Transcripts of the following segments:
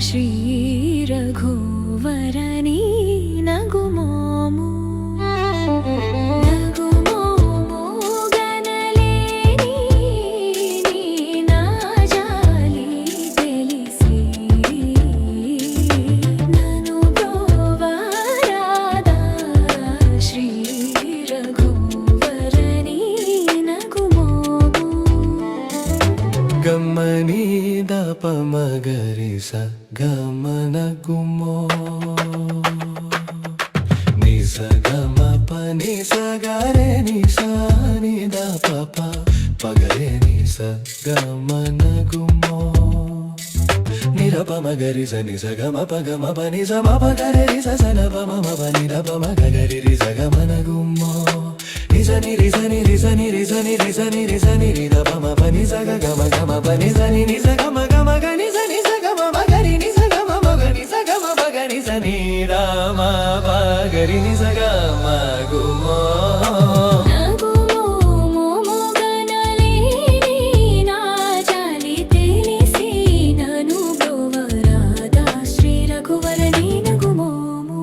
ಶ್ರೀ ರಘುವರನಿ ನಗುಮೋಮು ನಗುಮೋಮು ಗನಲೇ ನೀನಾ ಜಾಲಿ ತಿಳಿಸಿ ನನು ಬ್ರೋವರಾದ ಶ್ರೀ ರಘುವರನಿ ನಗುಮೋಮು ಗಮ್ಮನಿ ದಪ ಮಗರಿ ಸ ಗಮನ ಗುಮೋ ನಿ ಸ ಗಮ ಪ ನಿ ಸ ಗರೆ ನಿ ಸ ನಿ ದ ಪ ಪ ಪಗರೆ ನಿ ಸ ಗಮನ ಗುಮೋ ನಿ ರ ಪ ಮಗರಿ ಸ ನಿ ಸ ಗಮ ಪ ನಿ ಸ ಮ ಪ ಗರೆ ರಿ ಸ ಸ ನ ಪ ಮ ಪ ನಿ ರ ಪ ಮ ಗರಿ ರಿ ಸ ಗಮನ ಗುಮೋ ನಿ ಸ ನಿ ರಿ ಸ ನಿ ರಿ ಸ ನಿ ರಿ ಸ ನಿ ರಿ ಸ ನಿ ರಿ ಸ ನಿ ರಿ ದ ಪ ಮ ಪ ನಿ ಸ ಗ ಮ ಪ ನಿ ಸ ನಿ ನಿ ಸ ಗ ಮ ಗ ನಿ ಸ ನಿ ಸ ಗ ಮ ಗರಿ ನಿ ಸ ಗ ಮ ಗ ನಿ ಸ ಗ ಮ ನಿ ಸ ನಿ ರ ಮ ಪ ಗರಿ ನಿ ಸ ಗ ಮ ಗು ಮೋ ನಗುಮೋಮು ಗನಲೇ ನೀನಾ ಜಾಲಿ ತಿಳಿಸಿ ನನು ಬ್ರೋವರಾದ ಶ್ರೀ ರಘುವರನಿ ನಗುಮೋಮು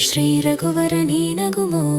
ಶ್ರೀ ರಘುವರನಿ ನಗುಮೋ